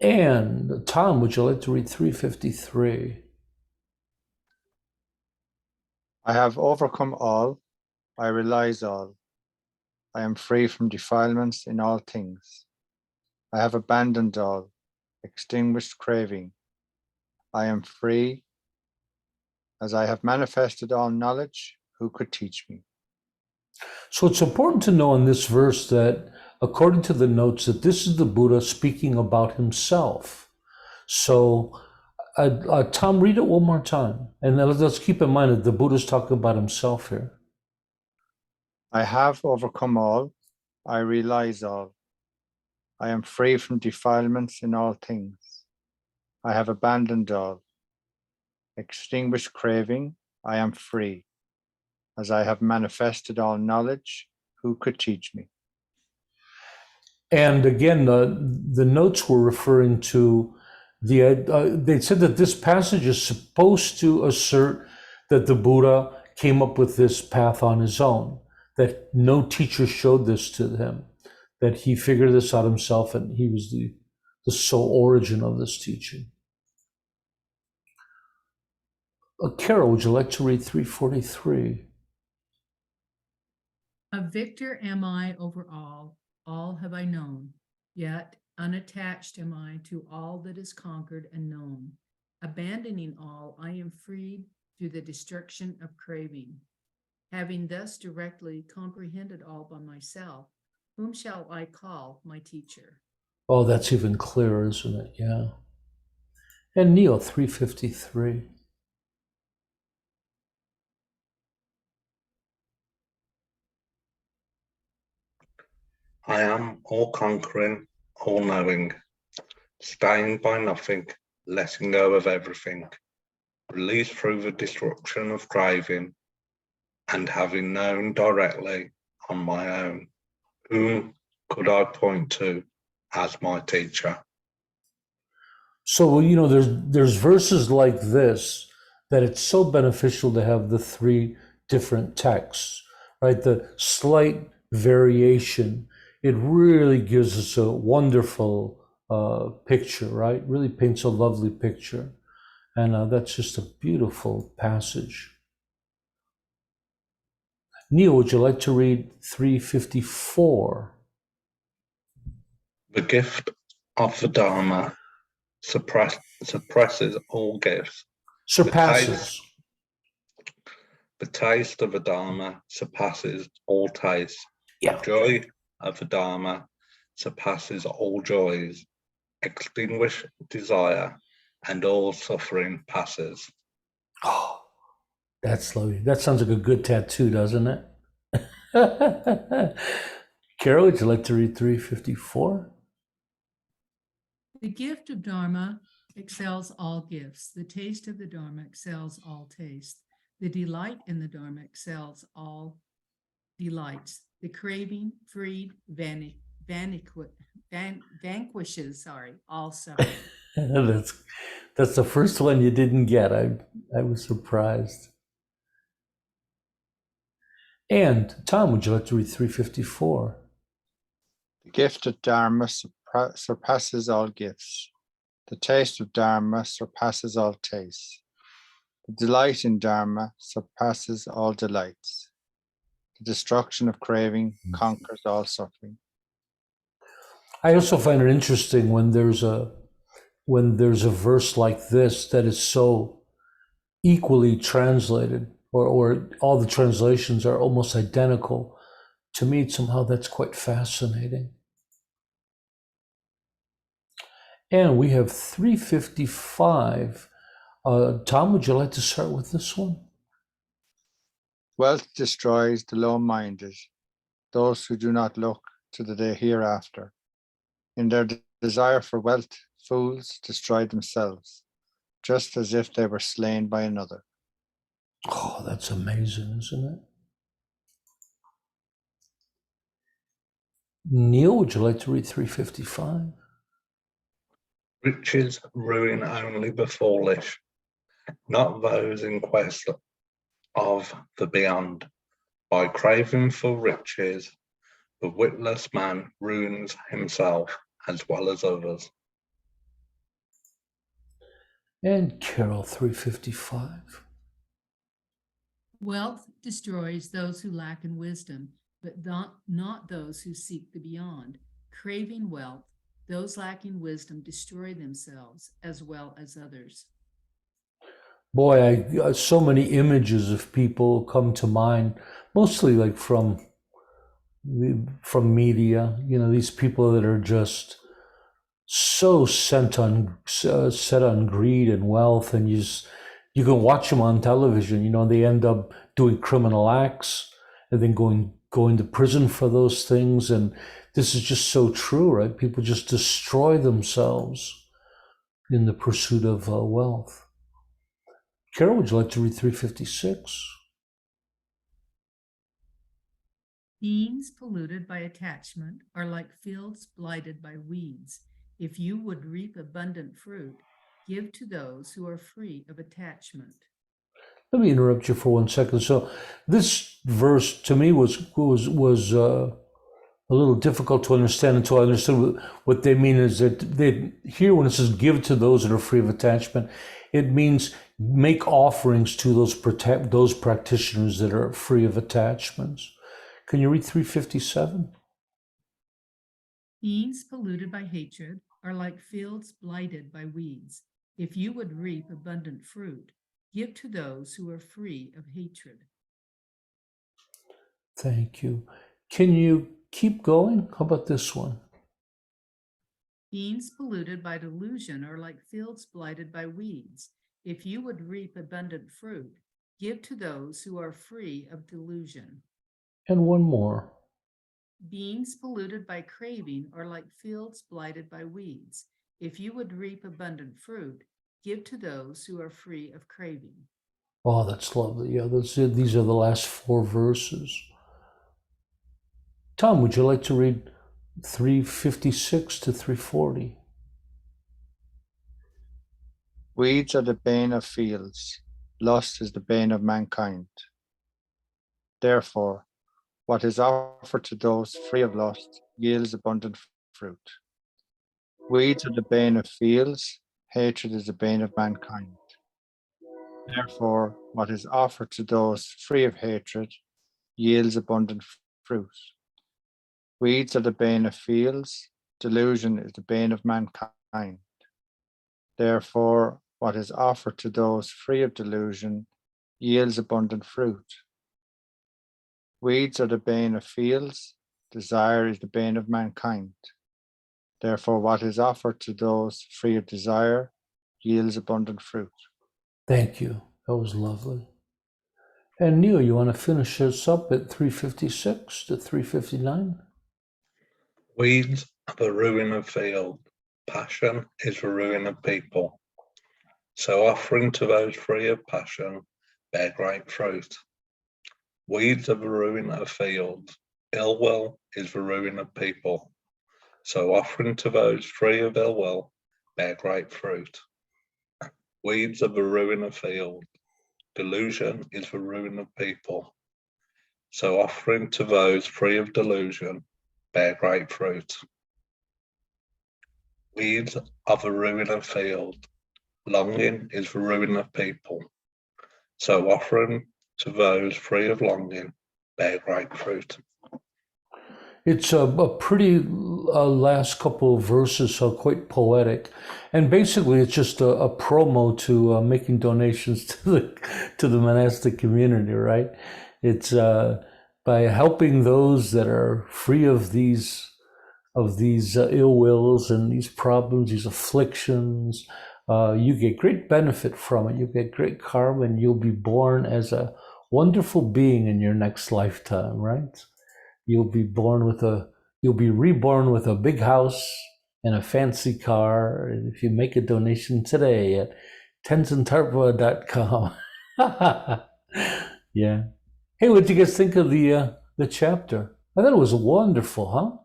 And Tom, would you like to read 353? I have overcome all, I realize all. I am free from defilements in all things. I have abandoned all, extinguished craving. I am free, as I have manifested all knowledge. Who could teach me? So it's important to know in this verse that according to the notes, that this is the Buddha speaking about himself. So, Tom, read it one more time. And let's keep in mind that the Buddha's talking about himself here. I have overcome all. I realize all. I am free from defilements in all things. I have abandoned all. Extinguished craving, I am free. As I have manifested all knowledge, who could teach me? And again, the notes were referring to they said that this passage is supposed to assert that the Buddha came up with this path on his own, that no teacher showed this to him, that he figured this out himself, and he was the sole origin of this teaching. Carol, would you like to read 343? A victor am I over all have I known, yet unattached am I to all that is conquered and known. Abandoning all, I am freed through the destruction of craving. Having thus directly comprehended all by myself, whom shall I call my teacher? Oh, that's even clearer, isn't it? Yeah. And Neil, 353. I am all-conquering, all-knowing, stained by nothing, letting go of everything, released through the destruction of craving, and having known directly on my own, whom could I point to as my teacher? So, there's verses like this that it's so beneficial to have the three different texts, right? The slight variation, it really gives us a wonderful picture, right? Really paints a lovely picture. And that's just a beautiful passage. Neil, would you like to read 354? The gift of the Dharma suppresses all gifts. Surpasses. The taste of the Dharma surpasses all tastes. Yeah. The joy of the Dharma surpasses all joys. Extinguish desire, and all suffering passes. Oh, that's lovely. That sounds like a good tattoo, doesn't it? Carol, would you like to read 354? The gift of Dharma excels all gifts. The taste of the Dharma excels all taste. The delight in the Dharma excels all delights. The craving, freed, vanquishes, all suffering. That's the first one you didn't get. I was surprised. And Tom, would you like to read 354? The gift of Dharma surpasses all gifts. The taste of Dharma surpasses all tastes. The delight in Dharma surpasses all delights. The destruction of craving conquers all suffering. I also find it interesting when there's a verse like this that is so equally translated, or all the translations are almost identical. To me, somehow that's quite fascinating. And we have 355. Tom, would you like to start with this one? Wealth destroys the low-minded, those who do not look to the day hereafter. In their desire for wealth, fools destroy themselves, just as if they were slain by another. Oh, that's amazing, isn't it? Neil, would you like to read 355? Riches ruin only the foolish, not those in quest of the beyond. By craving for riches, the witless man ruins himself as well as others. And Carol, 355. Wealth destroys those who lack in wisdom, but not those who seek the beyond. Craving wealth, those lacking wisdom destroy themselves as well as others. Boy, so many images of people come to mind, mostly like from from media, these people that are just so set on greed and wealth, and you can watch them on television. They end up doing criminal acts and then going to prison for those things. And this is just so true, right? People just destroy themselves in the pursuit of wealth. Carol, would you like to read 356? Beings polluted by attachment are like fields blighted by weeds. If you would reap abundant fruit, give to those who are free of attachment. Let me interrupt you for 1 second. So this verse to me was a little difficult to understand until I understood what they mean is that here when it says give to those that are free of attachment, it means make offerings to those practitioners that are free of attachments. Can you read 357? Beings polluted by hatred are like fields blighted by weeds. If you would reap abundant fruit, give to those who are free of hatred. Thank you. Can you keep going? How about this one? Beings polluted by delusion are like fields blighted by weeds. If you would reap abundant fruit, give to those who are free of delusion. And one more. Beings polluted by craving are like fields blighted by weeds. If you would reap abundant fruit, give to those who are free of craving. Oh, that's lovely. Yeah, these are the last 4 verses. Tom, would you like to read 356 to 340? Weeds are the bane of fields. Lust is the bane of mankind. Therefore, what is offered to those free of lust yields abundant fruit. Weeds are the bane of fields. Hatred is the bane of mankind. Therefore, what is offered to those free of hatred yields abundant fruit. Weeds are the bane of fields. Delusion is the bane of mankind. Therefore, what is offered to those free of delusion yields abundant fruit. Weeds are the bane of fields. Desire is the bane of mankind. Therefore, what is offered to those free of desire yields abundant fruit. Thank you. That was lovely. And Neil, you want to finish us up at 356 to 359? Weeds are the ruin of field. Passion is the ruin of people. So offering to those free of passion bear great fruit. Weeds are the ruin of field. Ill will is the ruin of people. So offering to those free of ill will bear great fruit. Weeds are the ruin of field. Delusion is the ruin of people. So offering to those free of delusion bear great fruit. Weeds are the ruin of field. Longing is the ruin of people. So offering to those free of longing bear great fruit. It's a pretty last couple of verses, so quite poetic, and basically it's just a promo to making donations to the monastic community, right? It's by helping those that are free of these ill wills and these problems, these afflictions. You get great benefit from it. You get great karma, and you'll be born as a wonderful being in your next lifetime, right? You'll be reborn with a big house and a fancy car. And if you make a donation today at tenzin.tarpa.com. Yeah. Hey, what did you guys think of the chapter? I thought it was wonderful, huh?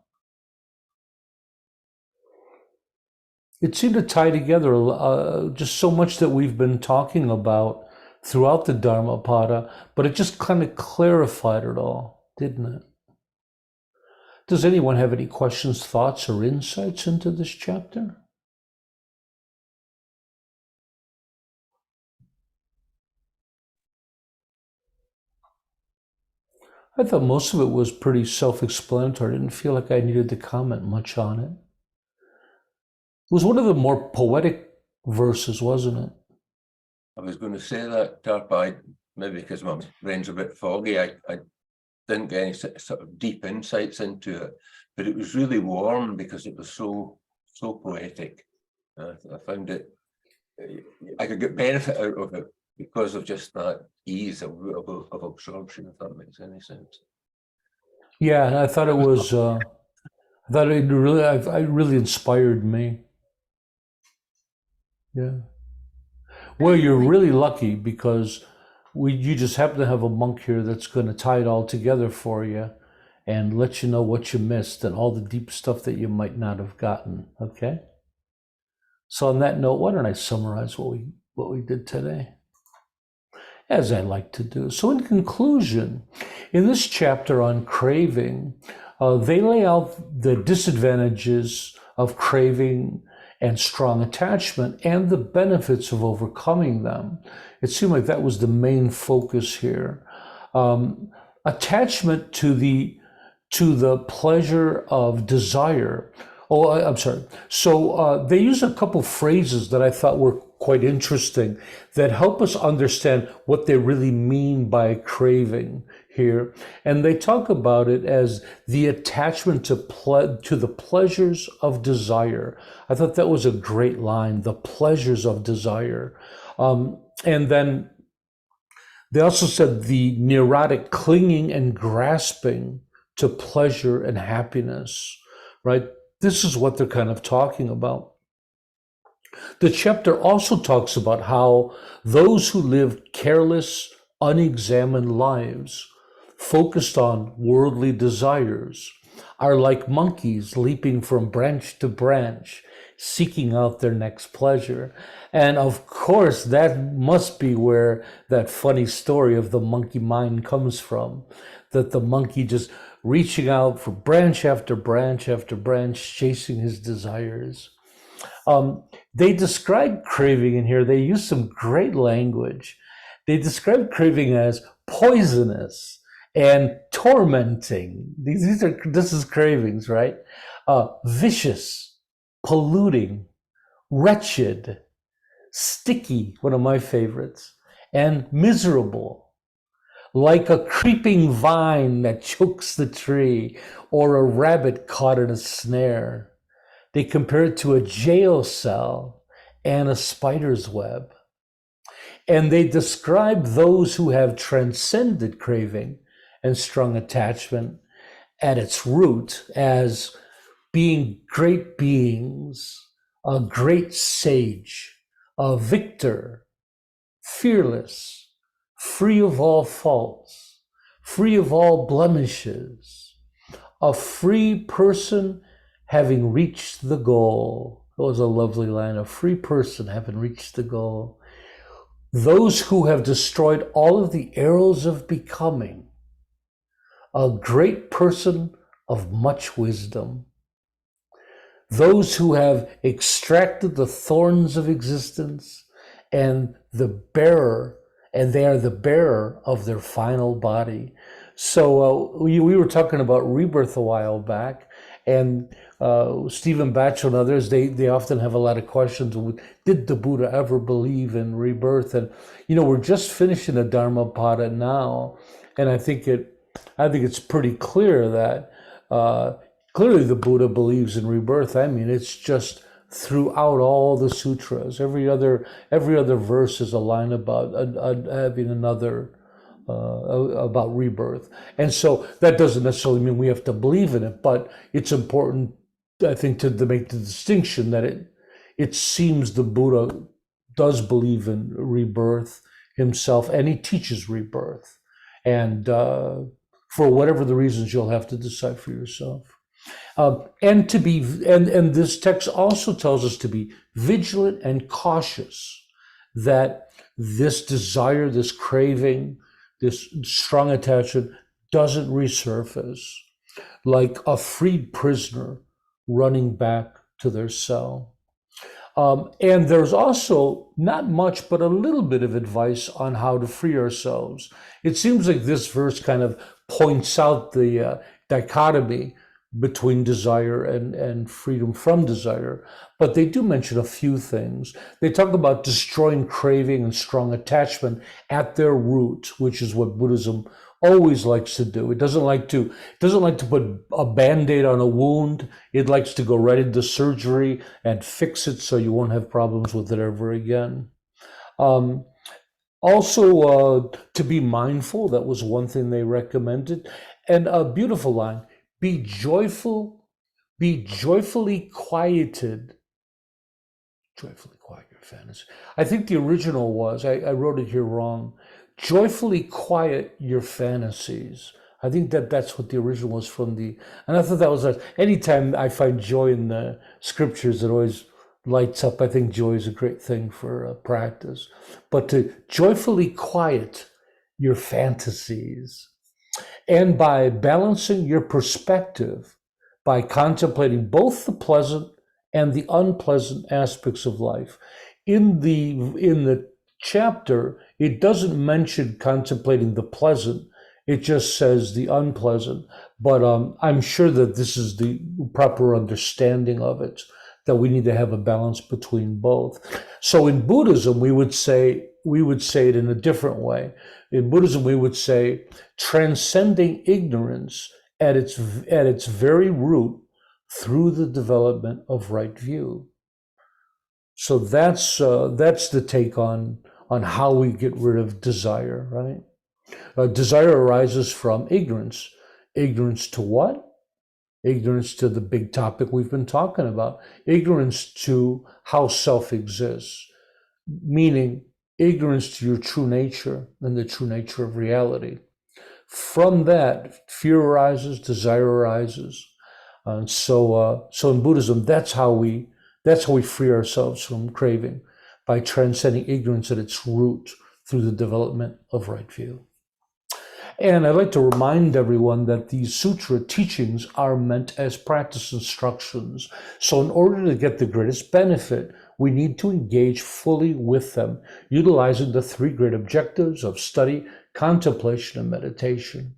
It seemed to tie together just so much that we've been talking about throughout the Dhammapada, but it just kind of clarified it all, didn't it? Does anyone have any questions, thoughts, or insights into this chapter? I thought most of it was pretty self-explanatory. I didn't feel like I needed to comment much on it. It was one of the more poetic verses, wasn't it? I was going to say that, Tarpa, maybe because my brain's a bit foggy, I didn't get any sort of deep insights into it, but it was really warm because it was so poetic. I found it, I could get benefit out of it because of just that ease of absorption, if that makes any sense. Yeah, and I thought it was, I thought it really inspired me. Yeah. Well, you're really lucky because you just happen to have a monk here that's going to tie it all together for you and let you know what you missed and all the deep stuff that you might not have gotten. Okay. So on that note, why don't I summarize what we did today, as I like to do. So in conclusion, in this chapter on craving, they lay out the disadvantages of craving and strong attachment and the benefits of overcoming them. It seemed like that was the main focus here. Attachment to the pleasure of desire. Oh, I'm sorry. So they use a couple phrases that I thought were quite interesting that help us understand what they really mean by craving here. And they talk about it as the attachment to the pleasures of desire. I thought that was a great line, the pleasures of desire. And then they also said the neurotic clinging and grasping to pleasure and happiness, right? This is what they're kind of talking about. The chapter also talks about how those who live careless, unexamined lives, focused on worldly desires, are like monkeys leaping from branch to branch, seeking out their next pleasure. And of course, that must be where that funny story of the monkey mind comes from, that the monkey just reaching out for branch after branch after branch, chasing his desires. They describe craving in here. They use some great language. They describe craving as poisonous and tormenting. This is cravings, right? Vicious, polluting, wretched, sticky, one of my favorites, and miserable, like a creeping vine that chokes the tree or a rabbit caught in a snare. They compare it to a jail cell and a spider's web. And they describe those who have transcended craving and strong attachment at its root as being great beings, a great sage, a victor, fearless, free of all faults, free of all blemishes, a free person having reached the goal. That was a lovely line, a free person having reached the goal. Those who have destroyed all of the arrows of becoming, a great person of much wisdom. Those who have extracted the thorns of existence and they are the bearer of their final body. So we were talking about rebirth a while back, and Stephen Batchel and others, they often have a lot of questions. Did the Buddha ever believe in rebirth? And we're just finishing the Dhammapada now, and I think it's pretty clear that clearly the Buddha believes in rebirth. I mean, it's just throughout all the sutras. Every other verse is a line about having another about rebirth. And so that doesn't necessarily mean we have to believe in it, but it's important, I think, to make the distinction that it seems the Buddha does believe in rebirth himself, and he teaches rebirth. And for whatever the reasons, you'll have to decide for yourself. And this text also tells us to be vigilant and cautious that this desire, this craving, this strong attachment doesn't resurface like a freed prisoner running back to their cell. And there's also not much, but a little bit of advice on how to free ourselves. It seems like this verse kind of points out the dichotomy between desire and freedom from desire. But they do mention a few things. They talk about destroying craving and strong attachment at their root, which is what Buddhism always likes to do. It doesn't like to put a Band-Aid on a wound. It likes to go right into surgery and fix it so you won't have problems with it ever again. Also, to be mindful, that was one thing they recommended. And a beautiful line, be joyfully quieted. Joyfully quiet your fantasy. I think the original was, I wrote it here wrong, joyfully quiet your fantasies. I think that's what the original was from the, and I thought that was, anytime I find joy in the scriptures, it always lights up. I think joy is a great thing for practice. But to joyfully quiet your fantasies, and by balancing your perspective, by contemplating both the pleasant and the unpleasant aspects of life. In the chapter, it doesn't mention contemplating the pleasant, it just says the unpleasant. But I'm sure that this is the proper understanding of it, that we need to have a balance between both. So in Buddhism, we would say it in a different way. In Buddhism, we would say transcending ignorance at its very root through the development of right view. So that's the take on how we get rid of desire, right? Desire arises from ignorance. Ignorance to what? Ignorance to the big topic we've been talking about. Ignorance to how self exists, meaning ignorance to your true nature and the true nature of reality. From that, fear arises, desire arises. And so in Buddhism, that's how we free ourselves from craving, by transcending ignorance at its root through the development of right view. And I'd like to remind everyone that these sutra teachings are meant as practice instructions. So in order to get the greatest benefit, we need to engage fully with them, utilizing the three great objectives of study, contemplation, and meditation.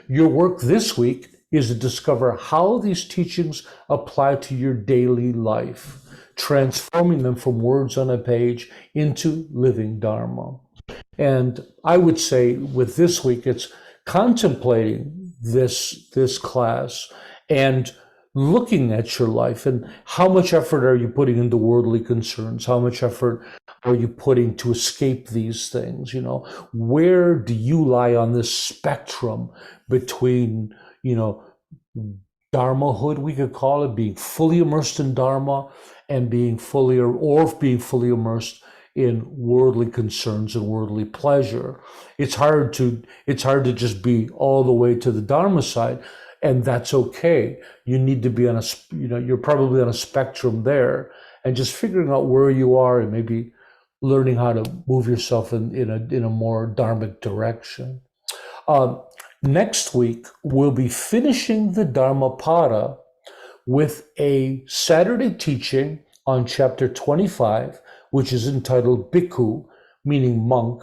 Your work this week is to discover how these teachings apply to your daily life, transforming them from words on a page into living Dharma. And I would say with this week, it's contemplating this class and looking at your life and how much effort are you putting into worldly concerns? How much effort are you putting to escape these things? Where do you lie on this spectrum between, Dharmahood, we could call it, being fully immersed in Dharma, and being fully immersed in worldly concerns and worldly pleasure. It's hard to just be all the way to the Dharma side, and that's okay. You need to be on you're probably on a spectrum there, and just figuring out where you are and maybe learning how to move yourself in a more dharmic direction. Next week, we'll be finishing the Dhammapada with a Saturday teaching on chapter 25, which is entitled Bhikkhu, meaning monk.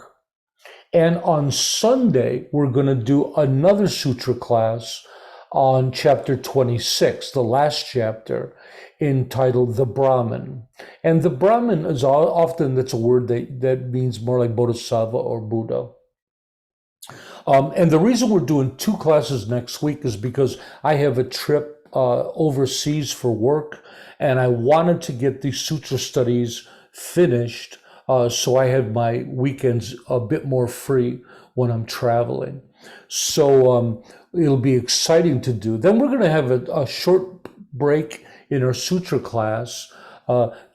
And on Sunday, we're going to do another sutra class on chapter 26, the last chapter, entitled The Brahman. And the Brahman is often, that's a word that means more like Bodhisattva or Buddha. And the reason we're doing two classes next week is because I have a trip overseas for work, and I wanted to get these sutra studies finished so I have my weekends a bit more free when I'm traveling. So it'll be exciting to do. Then we're going to have a short break in our sutra class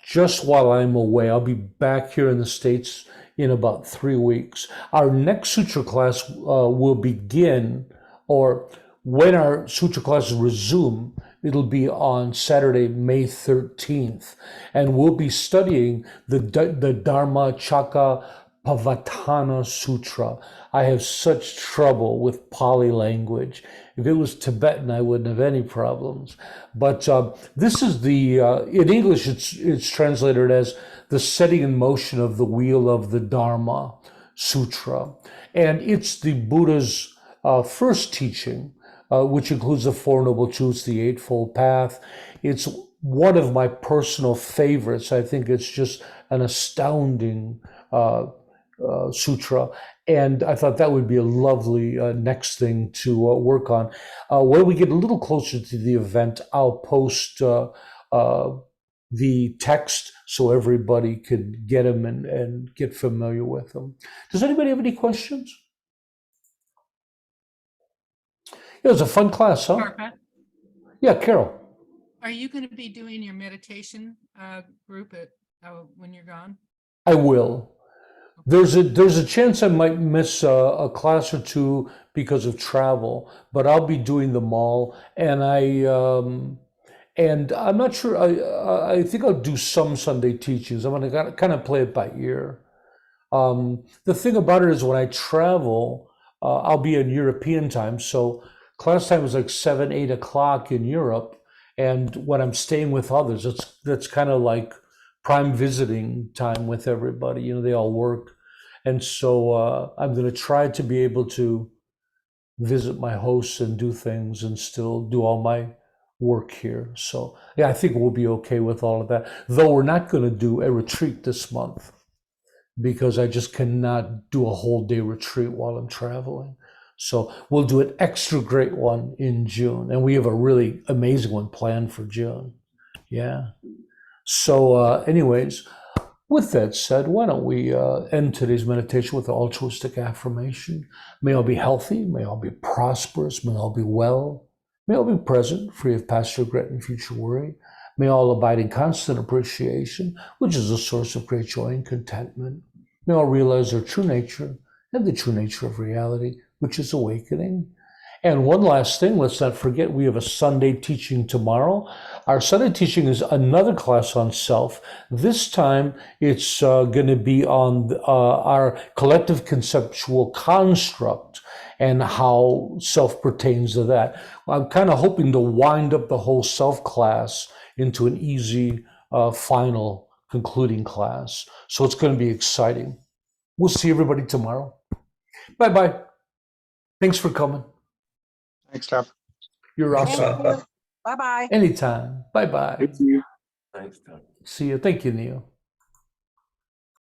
just while I'm away. I'll be back here in the States in about 3 weeks. Our next sutra class will begin, or when our sutra classes resume, it'll be on Saturday, May 13th. And we'll be studying the Dharmapada Sutra. I have such trouble with Pali language. If it was Tibetan, I wouldn't have any problems. But this is in English, it's translated as the setting in motion of the wheel of the Dharma Sutra. And it's the Buddha's first teaching, which includes the Four Noble Truths, the Eightfold Path. It's one of my personal favorites. I think it's just an astounding Sutra. And I thought that would be a lovely next thing to work on. When we get a little closer to the event, I'll post the text so everybody could get them and get familiar with them. Does anybody have any questions? It was a fun class, huh? Tarpa, Yeah, Carol. are you going to be doing your meditation group when you're gone? I will. There's a chance I might miss a class or two because of travel, but I'll be doing them all. And I'm not sure. I think I'll do some Sunday teachings. I'm going to kind of play it by ear. The thing about it is when I travel, I'll be in European time, so class time is like 7, 8 o'clock in Europe. And when I'm staying with others, that's kind of like prime visiting time with everybody. You know, they all work. And so I'm going to try to be able to visit my hosts and do things and still do all my work here. So yeah, I think we'll be okay with all of that. Though we're not going to do a retreat this month because I just cannot do a whole day retreat while I'm traveling. So we'll do an extra great one in June. And we have a really amazing one planned for June. Yeah. So anyways, with that said, why don't we end today's meditation with an altruistic affirmation? May all be healthy, may all be prosperous, may all be well, may all be present, free of past regret and future worry. May all abide in constant appreciation, which is a source of great joy and contentment. May all realize their true nature and the true nature of reality, which is awakening. And one last thing, let's not forget, we have a Sunday teaching tomorrow. Our Sunday teaching is another class on self. This time, it's going to be on our collective conceptual construct and how self pertains to that. I'm kind of hoping to wind up the whole self class into an easy final concluding class. So it's going to be exciting. We'll see everybody tomorrow. Bye-bye. Thanks for coming. Thanks, Tarpa. You're awesome. Tarpa. Bye-bye. Anytime. Bye-bye. Good to you. Thanks, Tom. See you. Thank you, Neil.